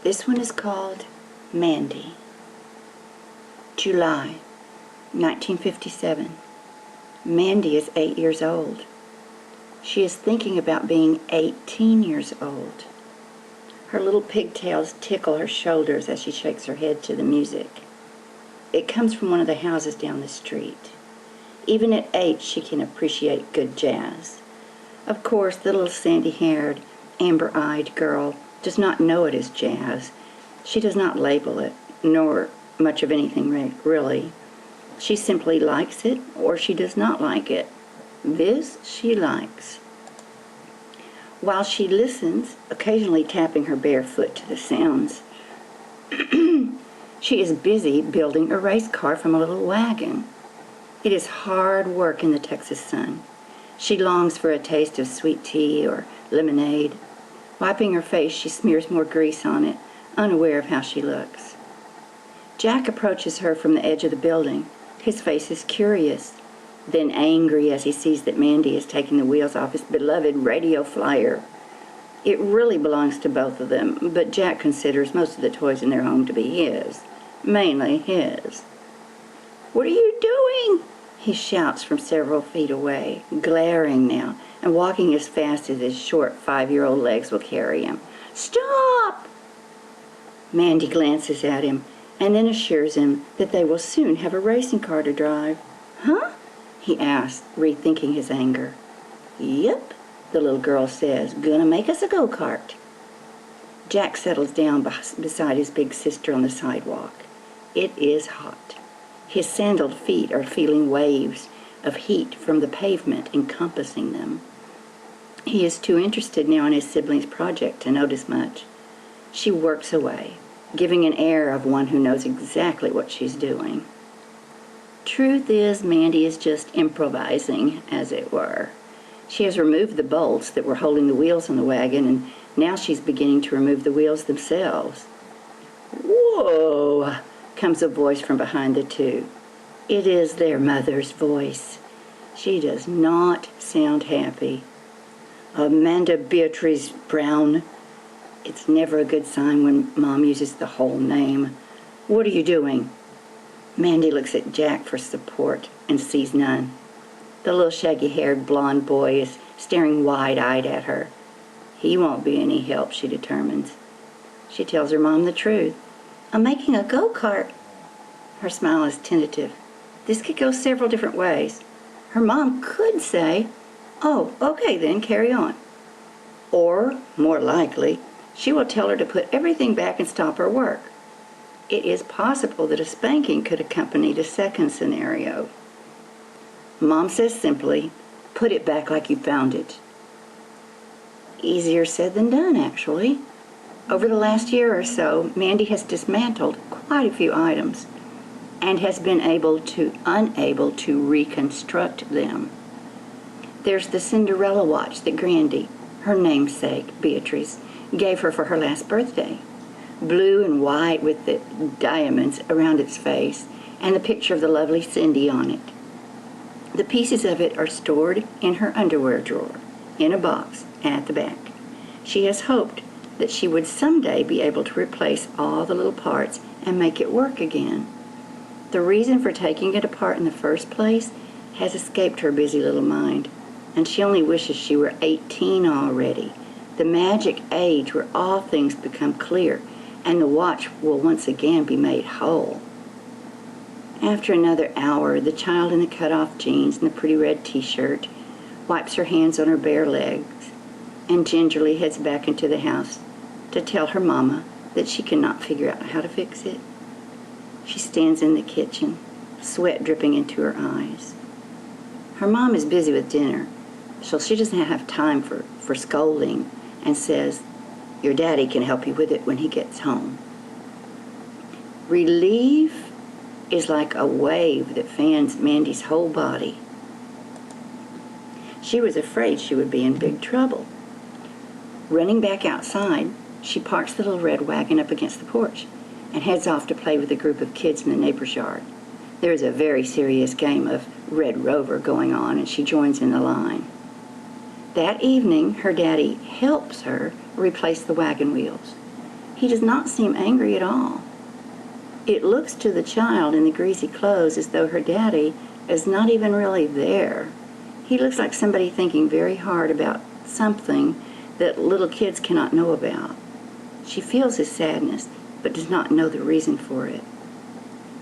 This one is called Mandy. July 1957. Mandy is 8 years old. She is thinking about being 18 years old. Her little pigtails tickle her shoulders as she shakes her head to the music. It comes from one of the houses down the street. Even at 8, she can appreciate good jazz. Of course, the little sandy-haired, amber-eyed girl does not know it is jazz. She does not label it, nor much of anything really. She simply likes it, or she does not like it. This she likes. While she listens, occasionally tapping her bare foot to the sounds, she is busy building a race car from a little wagon. It is hard work in the Texas sun. She longs for a taste of sweet tea or lemonade. Wiping her face, she smears more grease on it, unaware of how she looks. Jack approaches her from the edge of the building. His face is curious, then angry as he sees that Mandy is taking the wheels off his beloved radio flyer. It really belongs to both of them, but Jack considers most of the toys in their home to be his, mainly his. "What are you doing?" he shouts from several feet away, glaring now, and walking as fast as his short 5-year-old legs will carry him. "Stop!" Mandy glances at him and then assures him that they will soon have a racing car to drive. "Huh?" he asks, rethinking his anger. "Yep," the little girl says, "gonna make us a go-kart." Jack settles down beside his big sister on the sidewalk. It is hot. His sandaled feet are feeling waves of heat from the pavement encompassing them. He is too interested now in his sibling's project to notice much. She works away, giving an air of one who knows exactly what she's doing. Truth is, Mandy is just improvising, as it were. She has removed the bolts that were holding the wheels on the wagon, and now she's beginning to remove the wheels themselves. "Whoa!" comes a voice from behind the two. It is their mother's voice. She does not sound happy. "Amanda Beatrice Brown." It's never a good sign when Mom uses the whole name. "What are you doing?" Mandy looks at Jack for support and sees none. The little shaggy-haired blonde boy is staring wide-eyed at her. He won't be any help, she determines. She tells her mom the truth. "I'm making a go-kart." Her smile is tentative. This could go several different ways. Her mom could say, "Oh, okay then, carry on." Or, more likely, she will tell her to put everything back and stop her work. It is possible that a spanking could accompany the second scenario. Mom says simply, "Put it back like you found it." Easier said than done, actually. Over the last year or so, Mandy has dismantled quite a few items and has been unable to reconstruct them. There's the Cinderella watch that Grandy, her namesake, Beatrice, gave her for her last birthday. Blue and white with the diamonds around its face and the picture of the lovely Cindy on it. The pieces of it are stored in her underwear drawer, in a box at the back. She has hoped that she would someday be able to replace all the little parts and make it work again. The reason for taking it apart in the first place has escaped her busy little mind, and she only wishes she were 18 already, the magic age where all things become clear and the watch will once again be made whole. After another hour, the child in the cut-off jeans and the pretty red t-shirt wipes her hands on her bare legs and gingerly heads back into the house to tell her mama that she cannot figure out how to fix it. She stands in the kitchen, sweat dripping into her eyes. Her mom is busy with dinner, so she doesn't have time for scolding and says, "Your daddy can help you with it when he gets home." Relief is like a wave that fans Mandy's whole body. She was afraid she would be in big trouble. Running back outside, she parks the little red wagon up against the porch and heads off to play with a group of kids in the neighbor's yard. There is a very serious game of Red Rover going on, and she joins in the line. That evening, her daddy helps her replace the wagon wheels. He does not seem angry at all. It looks to the child in the greasy clothes as though her daddy is not even really there. He looks like somebody thinking very hard about something that little kids cannot know about. She feels his sadness, but does not know the reason for it.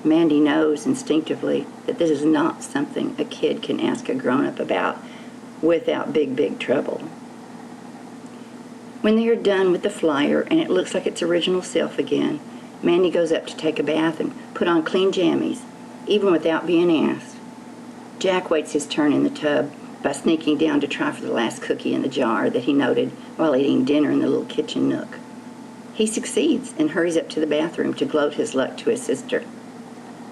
Mandy knows instinctively that this is not something a kid can ask a grown-up about without big trouble. When they are done with the flyer and it looks like its original self again, Mandy goes up to take a bath and put on clean jammies, even without being asked. Jack waits his turn in the tub by sneaking down to try for the last cookie in the jar that he noted while eating dinner in the little kitchen nook. He succeeds and hurries up to the bathroom to gloat his luck to his sister.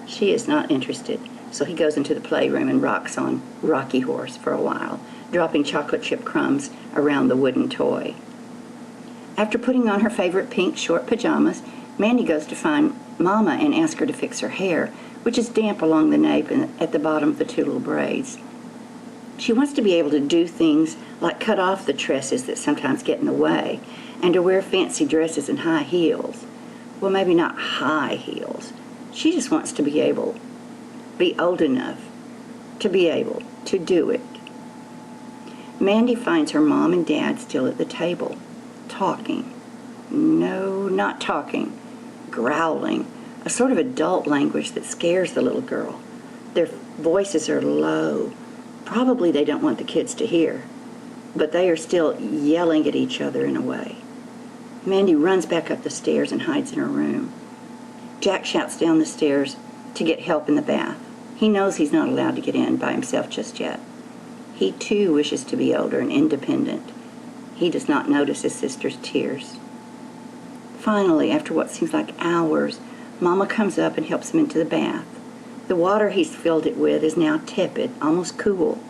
She is not interested, so he goes into the playroom and rocks on Rocky Horse for a while, dropping chocolate chip crumbs around the wooden toy. After putting on her favorite pink short pajamas, Mandy goes to find Mama and ask her to fix her hair, which is damp along the nape and at the bottom of the two little braids. She wants to be able to do things like cut off the tresses that sometimes get in the way, and to wear fancy dresses and high heels. Well, maybe not high heels. She just wants to be old enough to be able to do it. Mandy finds her mom and dad still at the table, talking. No, not talking. Growling, a sort of adult language that scares the little girl. Their voices are low. Probably they don't want the kids to hear, but they are still yelling at each other in a way. Mandy runs back up the stairs and hides in her room. Jack shouts down the stairs to get help in the bath. He knows he's not allowed to get in by himself just yet. He too wishes to be older and independent. He does not notice his sister's tears. Finally, after what seems like hours, Mama comes up and helps him into the bath. The water he's filled it with is now tepid, almost cool.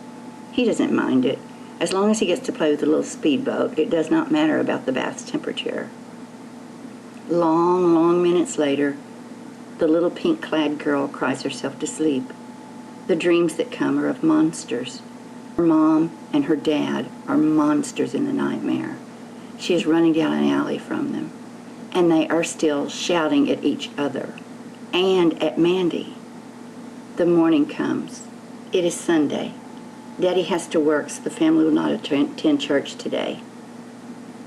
He doesn't mind it. As long as he gets to play with the little speedboat, it does not matter about the bath's temperature. Long minutes later, the little pink-clad girl cries herself to sleep. The dreams that come are of monsters. Her mom and her dad are monsters in the nightmare. She is running down an alley from them, and they are still shouting at each other and at Mandy. The morning comes. It is Sunday. Daddy has to work, so the family will not attend church today.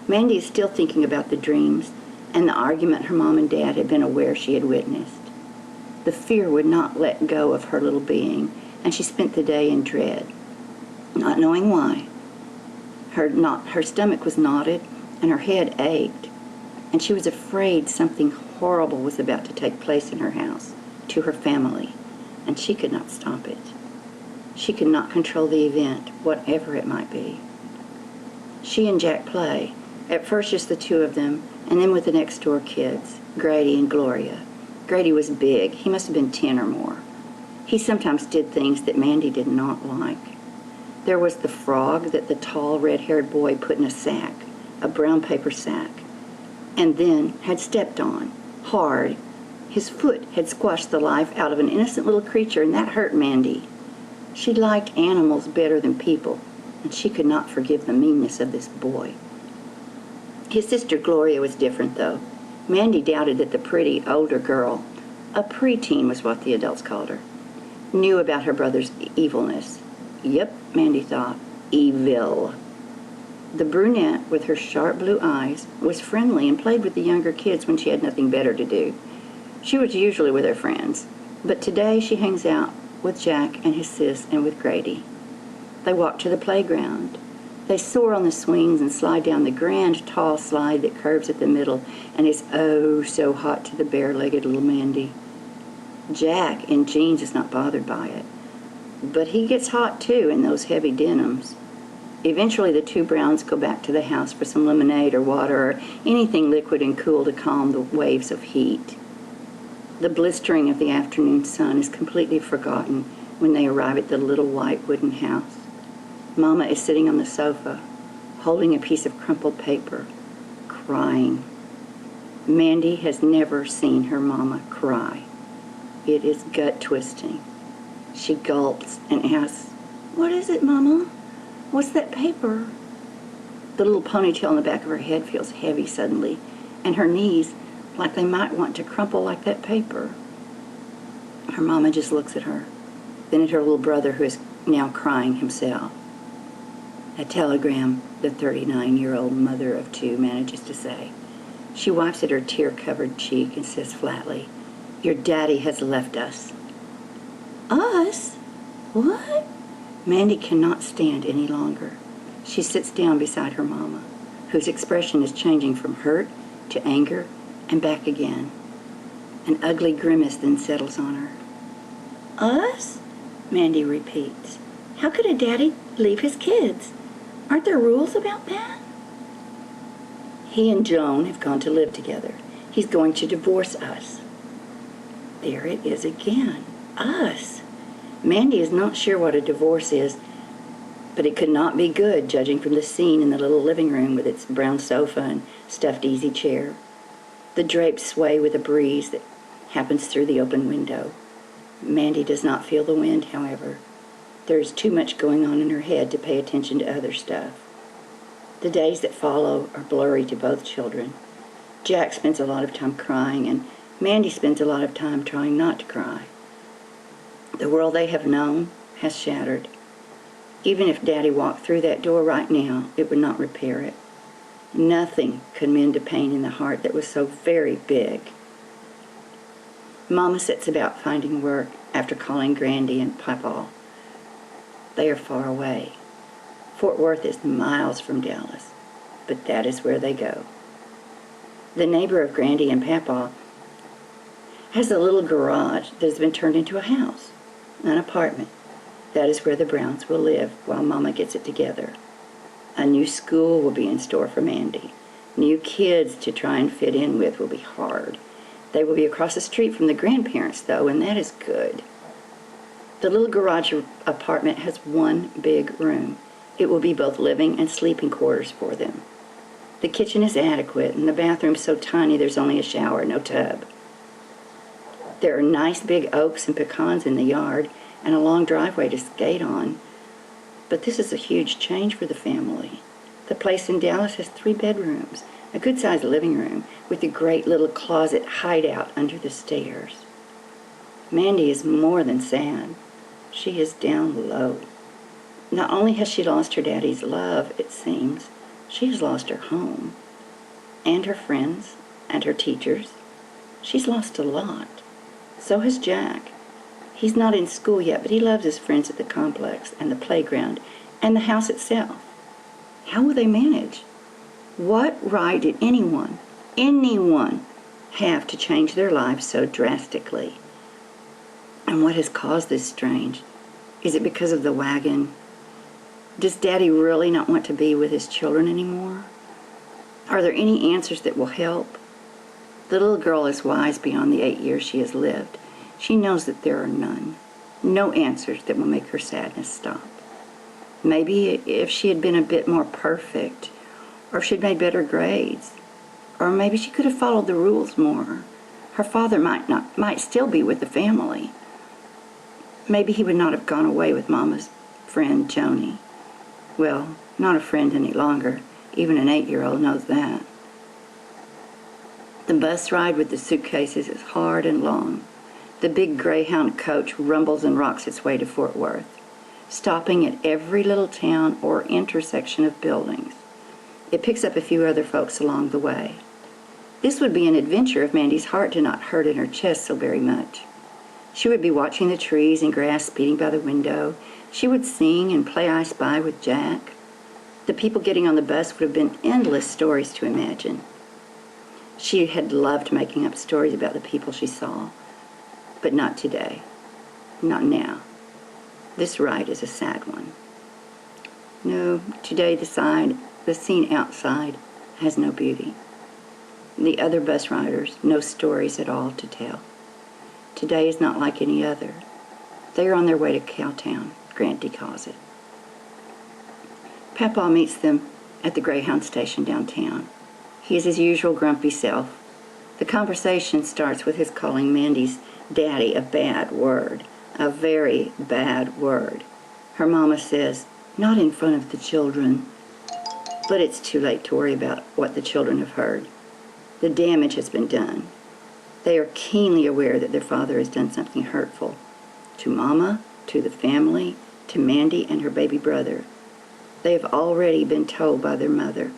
Mandy is still thinking about the dreams and the argument her mom and dad had been aware she had witnessed. The fear would not let go of her little being, and she spent the day in dread, not knowing why. Her stomach was knotted, and her head ached, and she was afraid something horrible was about to take place in her house, to her family, and she could not stop it. She could not control the event, whatever it might be. She and Jack play, at first just the two of them, and then with the next-door kids, Grady and Gloria. Grady was big. He must have been 10 or more. He sometimes did things that Mandy did not like. There was the frog that the tall, red-haired boy put in a sack, a brown paper sack, and then had stepped on, hard. His foot had squashed the life out of an innocent little creature, and that hurt Mandy. She liked animals better than people, and she could not forgive the meanness of this boy. His sister Gloria was different, though. Mandy doubted that the pretty, older girl, a preteen was what the adults called her, knew about her brother's evilness. Yep, Mandy thought, evil. The brunette, with her sharp blue eyes, was friendly and played with the younger kids when she had nothing better to do. She was usually with her friends, but today she hangs out with Jack and his sis and with Grady. They walk to the playground. They soar on the swings and slide down the grand, tall slide that curves at the middle and is oh so hot to the bare-legged little Mandy. Jack, in jeans, is not bothered by it, but he gets hot, too, in those heavy denims. Eventually, the two Browns go back to the house for some lemonade or water or anything liquid and cool to calm the waves of heat. The blistering of the afternoon sun is completely forgotten when they arrive at the little white wooden house. Mama is sitting on the sofa, holding a piece of crumpled paper, crying. Mandy has never seen her mama cry. It is gut-twisting. She gulps and asks, "What is it, Mama? What's that paper?" The little ponytail in the back of her head feels heavy suddenly, and her knees like they might want to crumple like that paper. Her mama just looks at her, then at her little brother who is now crying himself. A telegram, the 39-year-old mother of two manages to say. She wipes at her tear-covered cheek and says flatly, "Your daddy has left us." Us? What? Mandy cannot stand any longer. She sits down beside her mama, whose expression is changing from hurt to anger and back again. An ugly grimace then settles on her. Us? Mandy repeats. How could a daddy leave his kids? Aren't there rules about that? He and Joan have gone to live together. He's going to divorce us. There it is again. Us. Mandy is not sure what a divorce is, but it could not be good, judging from the scene in the little living room with its brown sofa and stuffed easy chair. The drapes sway with a breeze that happens through the open window. Mandy does not feel the wind, however. There is too much going on in her head to pay attention to other stuff. The days that follow are blurry to both children. Jack spends a lot of time crying, and Mandy spends a lot of time trying not to cry. The world they have known has shattered. Even if Daddy walked through that door right now, it would not repair it. Nothing could mend a pain in the heart that was so very big. Mama sets about finding work after calling Grandy and Papa. They are far away. Fort Worth is miles from Dallas, but that is where they go. The neighbor of Grandy and Papa has a little garage that has been turned into a house, an apartment. That is where the Browns will live while Mama gets it together. A new school will be in store for Mandy. New kids to try and fit in with will be hard. They will be across the street from the grandparents, though, and that is good. The little garage apartment has one big room. It will be both living and sleeping quarters for them. The kitchen is adequate, and the bathroom so tiny there's only a shower, no tub. There are nice big oaks and pecans in the yard, and a long driveway to skate on. But this is a huge change for the family. The place in Dallas has 3 bedrooms, a good-sized living room, with a great little closet hideout under the stairs. Mandy is more than sad. She is down low. Not only has she lost her daddy's love, it seems, she has lost her home, and her friends, and her teachers. She's lost a lot. So has Jack. He's not in school yet, but he loves his friends at the complex and the playground and the house itself. How will they manage? What right did anyone have to change their lives so drastically? And what has caused this strange? Is it because of the wagon? Does Daddy really not want to be with his children anymore? Are there any answers that will help? The little girl is wise beyond the 8 years she has lived. She knows that there are none. No answers that will make her sadness stop. Maybe if she had been a bit more perfect, or if she'd made better grades, or maybe she could have followed the rules more. Her father might still be with the family. Maybe he would not have gone away with Mama's friend, Joni. Well, not a friend any longer. Even an 8-year-old knows that. The bus ride with the suitcases is hard and long. The big Greyhound coach rumbles and rocks its way to Fort Worth, stopping at every little town or intersection of buildings. It picks up a few other folks along the way. This would be an adventure if Mandy's heart did not hurt in her chest so very much. She would be watching the trees and grass speeding by the window. She would sing and play I Spy with Jack. The people getting on the bus would have been endless stories to imagine. She had loved making up stories about the people she saw, but not today, not now. This ride is a sad one. No, today the scene outside has no beauty. The other bus riders, no stories at all to tell. Today is not like any other. They are on their way to Cowtown, Grandy calls it. Papa meets them at the Greyhound station downtown. He is his usual grumpy self. The conversation starts with his calling Mandy's daddy a bad word, a very bad word. Her mama says, "Not in front of the children." But it's too late to worry about what the children have heard. The damage has been done. They are keenly aware that their father has done something hurtful to Mama, to the family, to Mandy and her baby brother. They have already been told by their mother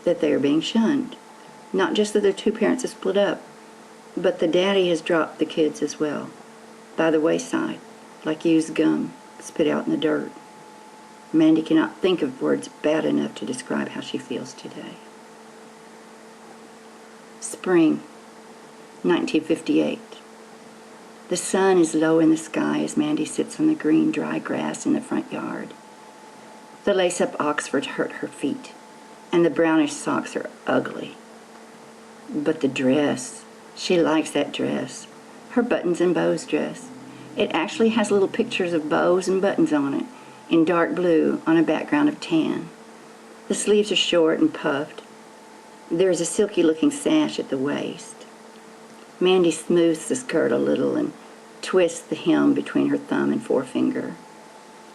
that they are being shunned. Not just that their two parents have split up, but the daddy has dropped the kids as well, by the wayside, like used gum spit out in the dirt. Mandy cannot think of words bad enough to describe how she feels today. Spring, 1958. The sun is low in the sky as Mandy sits on the green, dry grass in the front yard. The lace-up Oxfords hurt her feet, and the brownish socks are ugly. But the dress, she likes that dress, her buttons and bows dress. It actually has little pictures of bows and buttons on it, in dark blue on a background of tan. The sleeves are short and puffed. There is a silky-looking sash at the waist. Mandy smooths the skirt a little and twists the hem between her thumb and forefinger.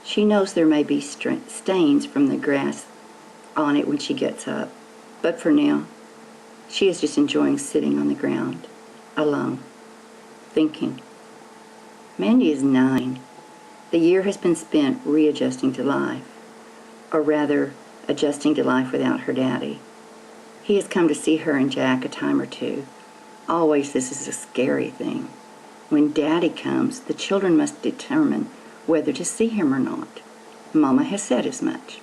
She knows there may be stains from the grass on it when she gets up, but for now, she is just enjoying sitting on the ground, alone, thinking. Mandy is 9. The year has been spent readjusting to life, or rather, adjusting to life without her daddy. He has come to see her and Jack a time or two. Always this is a scary thing. When Daddy comes, the children must determine whether to see him or not. Mama has said as much.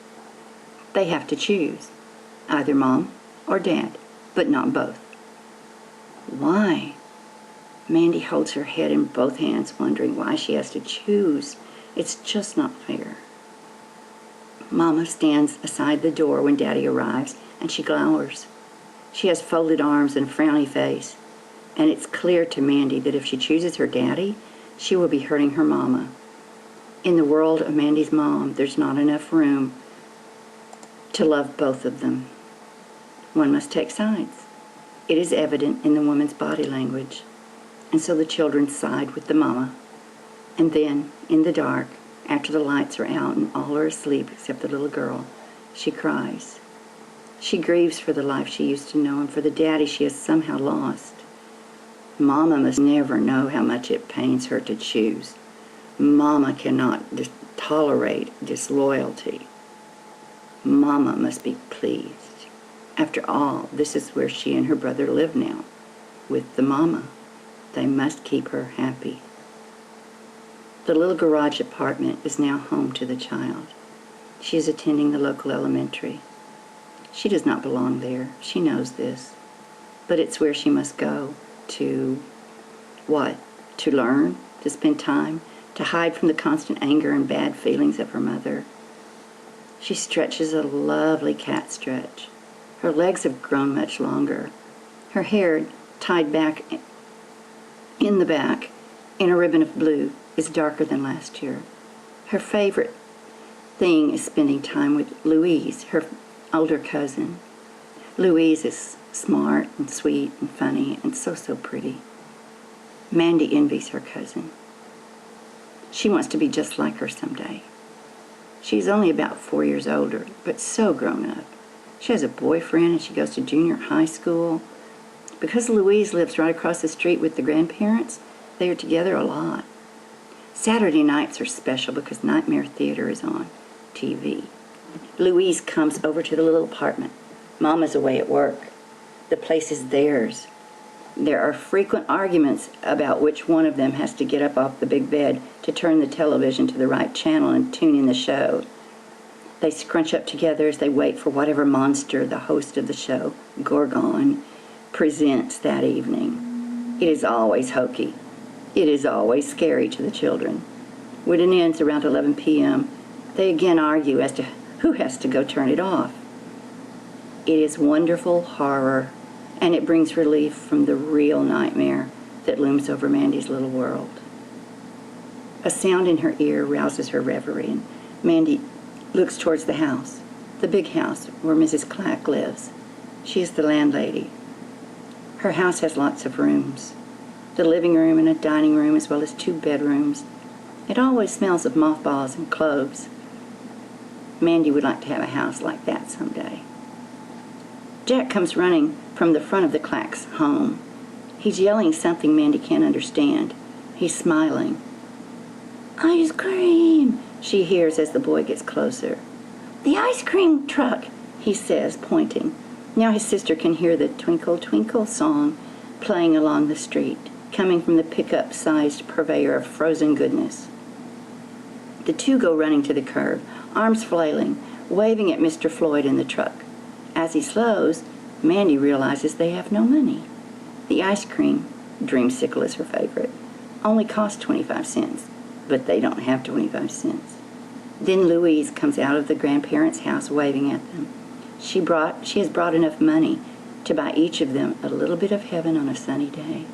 They have to choose, either Mom or Dad, but not both. Why? Mandy holds her head in both hands, wondering why she has to choose. It's just not fair. Mama stands aside the door when Daddy arrives, and she glowers. She has folded arms and a frowny face, and it's clear to Mandy that if she chooses her daddy, she will be hurting her Mama. In the world of Mandy's mom, there's not enough room to love both of them. One must take sides. It is evident in the woman's body language, and so the children side with the Mama. And then, in the dark, after the lights are out and all are asleep except the little girl, she cries. She grieves for the life she used to know and for the daddy she has somehow lost. Mama must never know how much it pains her to choose. Mama cannot tolerate disloyalty. Mama must be pleased. After all, this is where she and her brother live now, with the Mama. They must keep her happy. The little garage apartment is now home to the child. She is attending the local elementary. She does not belong there. She knows this. But it's where she must go to, what? To learn, to spend time, to hide from the constant anger and bad feelings of her mother. She stretches a lovely cat stretch. Her legs have grown much longer. Her hair, tied back in the back in a ribbon of blue, is darker than last year. Her favorite thing is spending time with Louise, her older cousin. Louise is smart and sweet and funny and so pretty. Mandy envies her cousin. She wants to be just like her someday. She's only about 4 years older, but so grown up. She has a boyfriend and she goes to junior high school. Because Louise lives right across the street with the grandparents, they are together a lot. Saturday nights are special because Nightmare Theater is on TV. Louise comes over to the little apartment. Mama's away at work. The place is theirs. There are frequent arguments about which one of them has to get up off the big bed to turn the television to the right channel and tune in the show. They scrunch up together as they wait for whatever monster the host of the show, Gorgon, presents that evening. It is always hokey. It is always scary to the children. When it ends around 11 p.m., they again argue as to who has to go turn it off. It is wonderful horror, and it brings relief from the real nightmare that looms over Mandy's little world. A sound in her ear rouses her reverie, and Mandy looks towards the house, the big house where Mrs. Clack lives. She is the landlady. Her house has lots of rooms, the living room and a dining room as well as 2 bedrooms. It always smells of mothballs and cloves. Mandy would like to have a house like that someday. Jack comes running from the front of the Clacks' home. He's yelling something Mandy can't understand. He's smiling. "Ice cream," she hears as the boy gets closer. "The ice cream truck," he says, pointing. Now his sister can hear the Twinkle, Twinkle song playing along the street, coming from the pickup-sized purveyor of frozen goodness. The two go running to the curb, arms flailing, waving at Mr. Floyd in the truck. As he slows, Mandy realizes they have no money. The ice cream, dreamsicle is her favorite, only costs 25 cents, but they don't have 25 cents. Then Louise comes out of the grandparents' house waving at them. She has brought enough money to buy each of them a little bit of heaven on a sunny day.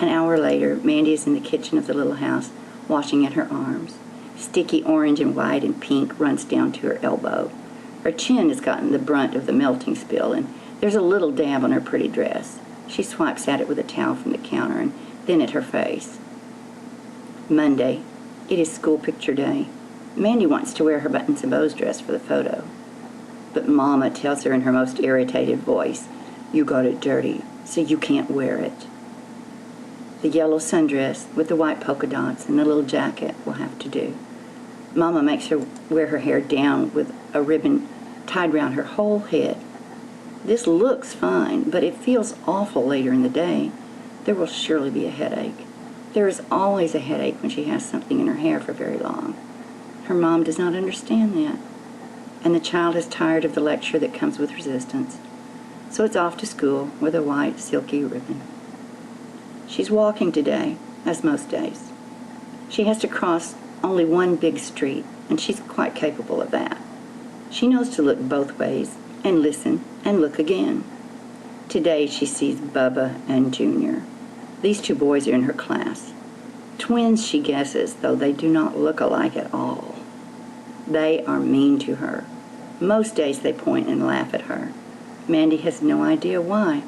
An hour later, Mandy is in the kitchen of the little house, washing at her arms. Sticky orange and white and pink runs down to her elbow. Her chin has gotten the brunt of the melting spill, and there's a little dab on her pretty dress. She swipes at it with a towel from the counter and then at her face. Monday. It is school picture day. Mandy wants to wear her buttons and bows dress for the photo. But Mama tells her in her most irritated voice, "You got it dirty, so you can't wear it." The yellow sundress with the white polka dots and the little jacket will have to do. Mama makes her wear her hair down with a ribbon tied round her whole head. This looks fine, but it feels awful later in the day. There will surely be a headache. There is always a headache when she has something in her hair for very long. Her mom does not understand that. And the child is tired of the lecture that comes with resistance. So it's off to school with a white, silky ribbon. She's walking today, as most days. She has to cross only one big street, and she's quite capable of that. She knows to look both ways, and listen, and look again. Today she sees Bubba and Junior. These two boys are in her class. Twins, she guesses, though they do not look alike at all. They are mean to her. Most days they point and laugh at her. Mandy has no idea why,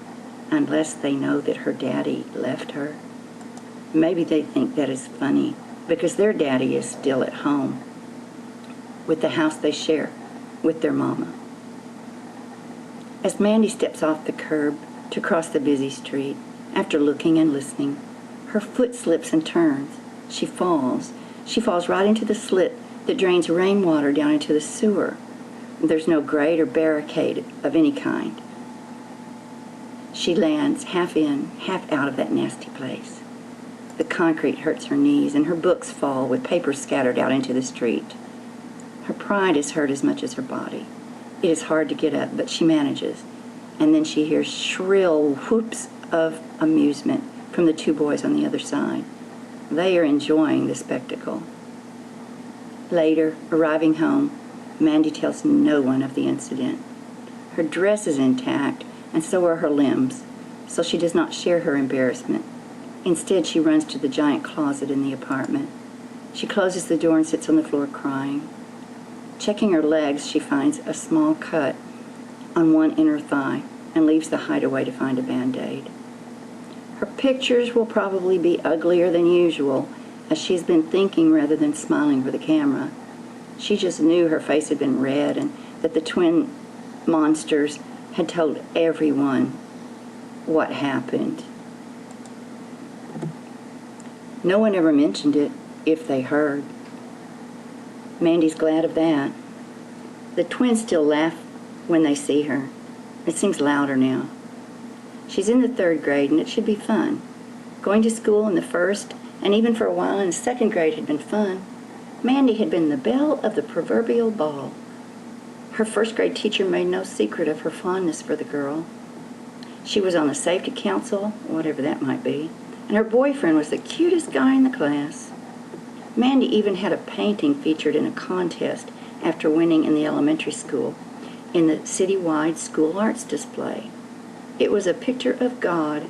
unless they know that her daddy left her. Maybe they think that is funny, because their daddy is still at home, with the house they share with their mama. As Mandy steps off the curb to cross the busy street, after looking and listening, her foot slips and turns. She falls. She falls right into the slit that drains rainwater down into the sewer. There's no grate or barricade of any kind. She lands half in, half out of that nasty place. The concrete hurts her knees, and her books fall with paper scattered out into the street. Her pride is hurt as much as her body. It is hard to get up, but she manages. And then she hears shrill whoops of amusement from the two boys on the other side. They are enjoying the spectacle. Later, arriving home, Mandy tells no one of the incident. Her dress is intact, and so are her limbs, so she does not share her embarrassment. Instead, she runs to the giant closet in the apartment. She closes the door and sits on the floor crying. Checking her legs, she finds a small cut on one inner thigh and leaves the hideaway to find a Band-Aid. Her pictures will probably be uglier than usual, as she's been thinking rather than smiling for the camera. She just knew her face had been red and that the twin monsters had told everyone what happened. No one ever mentioned it, if they heard. Mandy's glad of that. The twins still laugh when they see her. It seems louder now. She's in the 3rd grade, and it should be fun. Going to school in the 1st, and even for a while in the 2nd grade, had been fun. Mandy had been the belle of the proverbial ball. Her 1st grade teacher made no secret of her fondness for the girl. She was on the safety council, whatever that might be, and her boyfriend was the cutest guy in the class. Mandy even had a painting featured in a contest after winning in the elementary school in the citywide school arts display. It was a picture of God,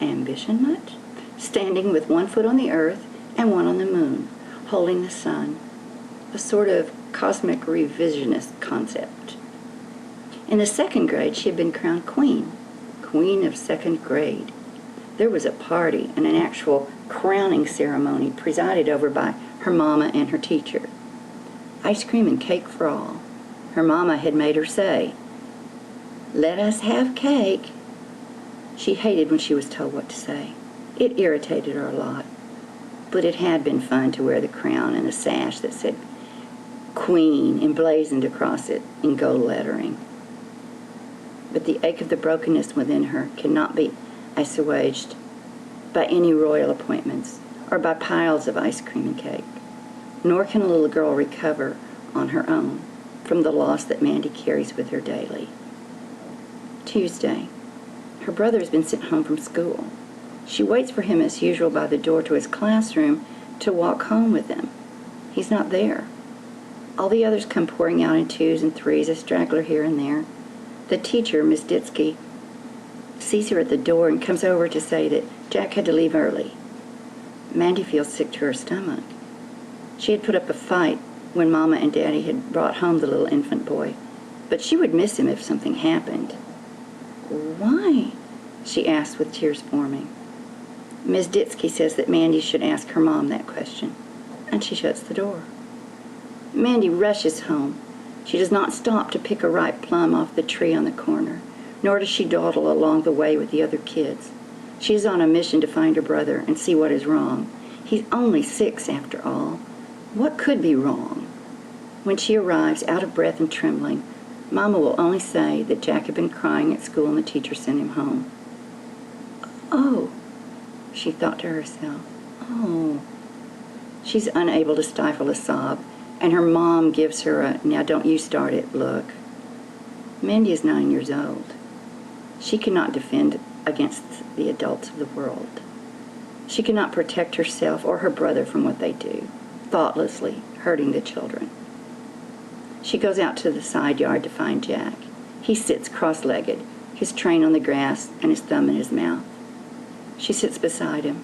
ambition much, standing with one foot on the earth and one on the moon, holding the sun, a sort of cosmic revisionist concept. In the 2nd grade, she had been crowned queen of 2nd grade. There was a party and an actual crowning ceremony presided over by her mama and her teacher. Ice cream and cake for all. Her mama had made her say, Let us have cake. She hated when she was told what to say. It irritated her a lot. But it had been fun to wear the crown and a sash that said Queen emblazoned across it in gold lettering. But the ache of the brokenness within her cannot be assuaged by any royal appointments or by piles of ice cream and cake. Nor can a little girl recover on her own from the loss that Mandy carries with her daily. Tuesday. Her brother has been sent home from school. She waits for him as usual by the door to his classroom to walk home with him. He's not there. All the others come pouring out in twos and threes, a straggler here and there. The teacher, Miss Ditsky, sees her at the door and comes over to say that Jack had to leave early. Mandy feels sick to her stomach. She had put up a fight when Mama and Daddy had brought home the little infant boy, but she would miss him if something happened. Why? She asked with tears forming. Miss Ditsky says that Mandy should ask her mom that question, and she shuts the door. Mandy rushes home. She does not stop to pick a ripe plum off the tree on the corner, nor does she dawdle along the way with the other kids. She is on a mission to find her brother and see what is wrong. He's only 6 after all. What could be wrong? When she arrives, out of breath and trembling, Mama will only say that Jack had been crying at school and the teacher sent him home. Oh, she thought to herself, oh. She's unable to stifle a sob, and her mom gives her a "now don't you start it" look. Mandy is 9 years old. She cannot defend against the adults of the world. She cannot protect herself or her brother from what they do, thoughtlessly hurting the children. She goes out to the side yard to find Jack. He sits cross-legged, his train on the grass and his thumb in his mouth. She sits beside him.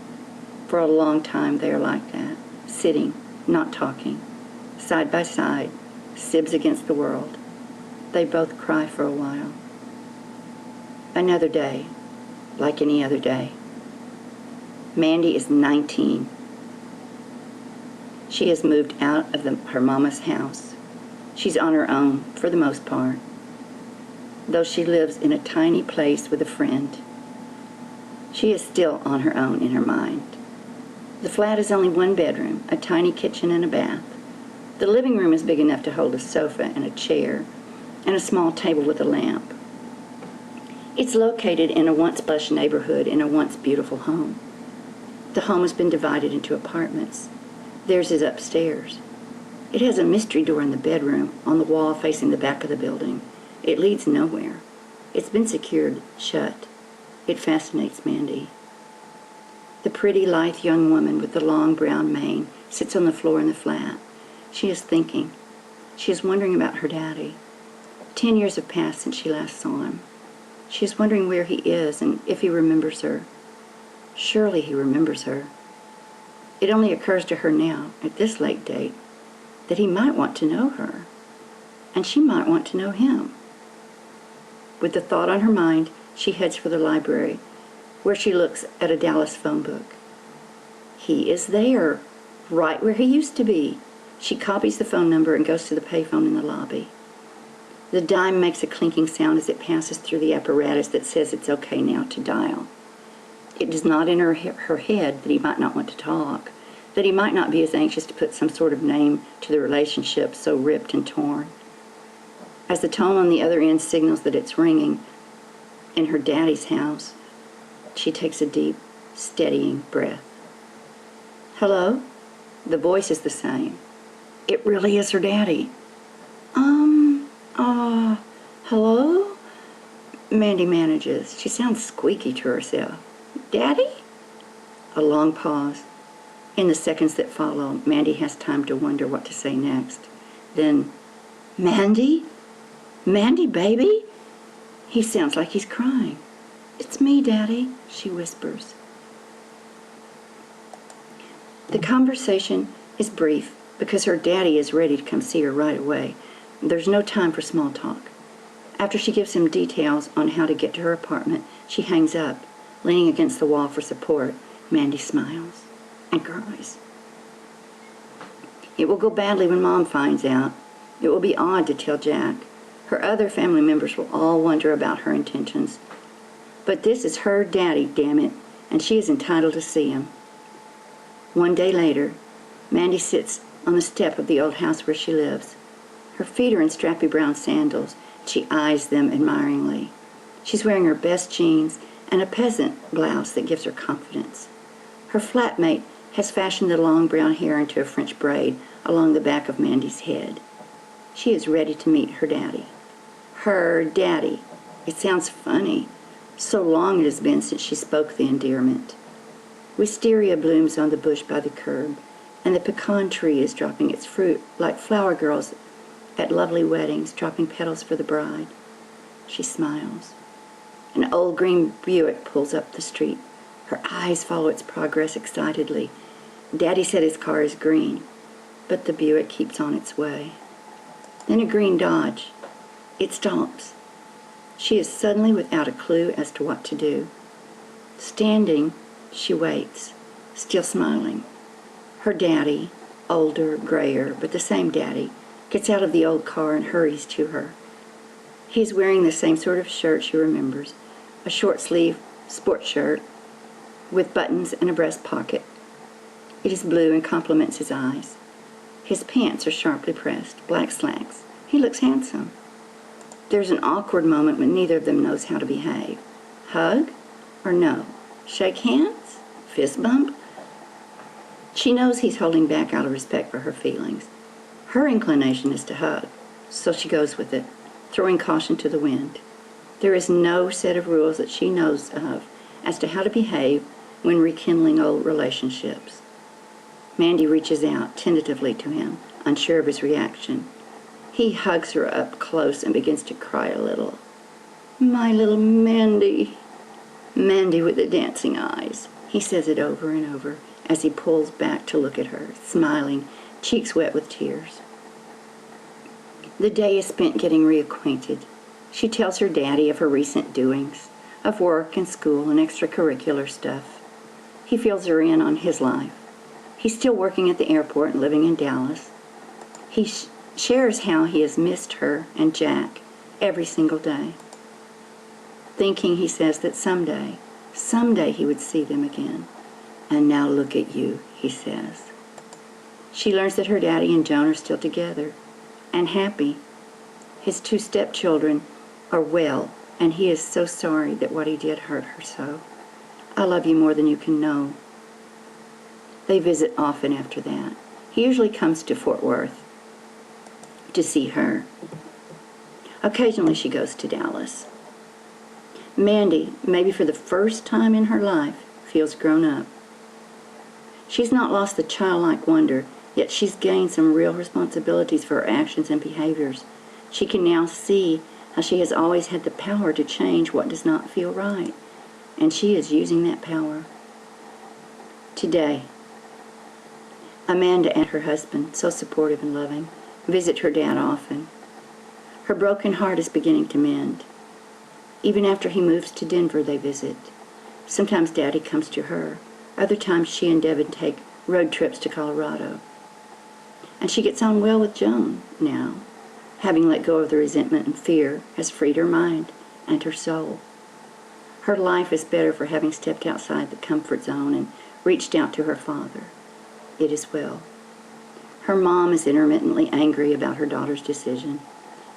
For a long time they are like that, sitting, not talking, side by side, sibs against the world. They both cry for a while. Another day, like any other day. Mandy is 19. She has moved out of her mama's house. She's on her own, for the most part, though she lives in a tiny place with a friend. She is still on her own in her mind. The flat is only 1 bedroom, a tiny kitchen and a bath. The living room is big enough to hold a sofa and a chair and a small table with a lamp. It's located in a once plush neighborhood in a once beautiful home. The home has been divided into apartments. Theirs is upstairs. It has a mystery door in the bedroom on the wall facing the back of the building. It leads nowhere. It's been secured shut. It fascinates Mandy. The pretty, lithe young woman with the long brown mane sits on the floor in the flat. She is thinking. She is wondering about her daddy. 10 years have passed since she last saw him. She is wondering where he is and if he remembers her. Surely he remembers her. It only occurs to her now, at this late date, that he might want to know her, and she might want to know him. With the thought on her mind, she heads for the library, where she looks at a Dallas phone book. He is there, right where he used to be. She copies the phone number and goes to the payphone in the lobby. The dime makes a clinking sound as it passes through the apparatus that says it's okay now to dial. It does not enter her head that he might not want to talk, that he might not be as anxious to put some sort of name to the relationship so ripped and torn. As the tone on the other end signals that it's ringing in her daddy's house, she takes a deep, steadying breath. Hello? The voice is the same. It really is her daddy. Hello? Mandy manages. She sounds squeaky to herself. Daddy? A long pause. In the seconds that follow, Mandy has time to wonder what to say next. Then, Mandy? Mandy, baby? He sounds like he's crying. It's me, Daddy, she whispers. The conversation is brief because her daddy is ready to come see her right away. There's no time for small talk. After she gives him details on how to get to her apartment, she hangs up. Leaning against the wall for support, Mandy smiles and cries. It will go badly when Mom finds out. It will be odd to tell Jack. Her other family members will all wonder about her intentions. But this is her daddy, damn it, and she is entitled to see him. One day later, Mandy sits on the step of the old house where she lives. Her feet are in strappy brown sandals. She eyes them admiringly. She's wearing her best jeans and a peasant blouse that gives her confidence. Her flatmate has fashioned the long brown hair into a French braid along the back of Mandy's head. She is ready to meet her daddy. Her daddy. It sounds funny. So long it has been since she spoke the endearment. Wisteria blooms on the bush by the curb, and the pecan tree is dropping its fruit like flower girls at lovely weddings, dropping petals for the bride. She smiles. An old green Buick pulls up the street. Her eyes follow its progress excitedly. Daddy said his car is green, but the Buick keeps on its way. Then a green Dodge. It stops. She is suddenly without a clue as to what to do. Standing, she waits, still smiling. Her daddy, older, grayer, but the same daddy, gets out of the old car and hurries to her. He is wearing the same sort of shirt she remembers, a short-sleeve sport shirt with buttons and a breast pocket. It is blue and complements his eyes. His pants are sharply pressed, black slacks. He looks handsome. There's an awkward moment when neither of them knows how to behave. Hug or no? Shake hands? Fist bump? She knows he's holding back out of respect for her feelings. Her inclination is to hug, so she goes with it, throwing caution to the wind. There is no set of rules that she knows of as to how to behave when rekindling old relationships. Mandy reaches out tentatively to him, unsure of his reaction. He hugs her up close and begins to cry a little. My little Mandy. Mandy with the dancing eyes. He says it over and over as he pulls back to look at her, smiling, cheeks wet with tears. The day is spent getting reacquainted. She tells her daddy of her recent doings, of work and school and extracurricular stuff. He fills her in on his life. He's still working at the airport and living in Dallas. He shares how he has missed her and Jack every single day. Thinking, he says, that someday he would see them again. And now look at you, he says. She learns that her daddy and Joan are still together and happy. His 2 stepchildren are well, and he is so sorry that what he did hurt her so. I love you more than you can know. They visit often after that. He usually comes to Fort Worth to see her. Occasionally she goes to Dallas. Mandy, maybe for the first time in her life, feels grown up. She's not lost the childlike wonder, yet she's gained some real responsibilities for her actions and behaviors. She can now see how she has always had the power to change what does not feel right, and she is using that power. Today, Amanda and her husband, so supportive and loving, visit her dad often. Her broken heart is beginning to mend. Even after he moves to Denver, they visit. Sometimes Daddy comes to her. Other times she and Devin take road trips to Colorado. And she gets on well with Joan now. Having let go of the resentment and fear has freed her mind and her soul. Her life is better for having stepped outside the comfort zone and reached out to her father. It is well. Her mom is intermittently angry about her daughter's decision.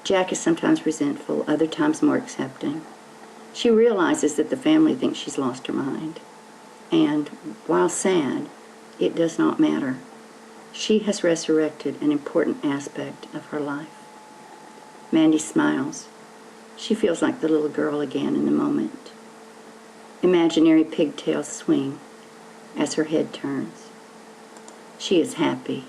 Jack is sometimes resentful, other times more accepting. She realizes that the family thinks she's lost her mind. And, while sad, it does not matter. She has resurrected an important aspect of her life. Mandy smiles. She feels like the little girl again in the moment. Imaginary pigtails swing as her head turns. She is happy.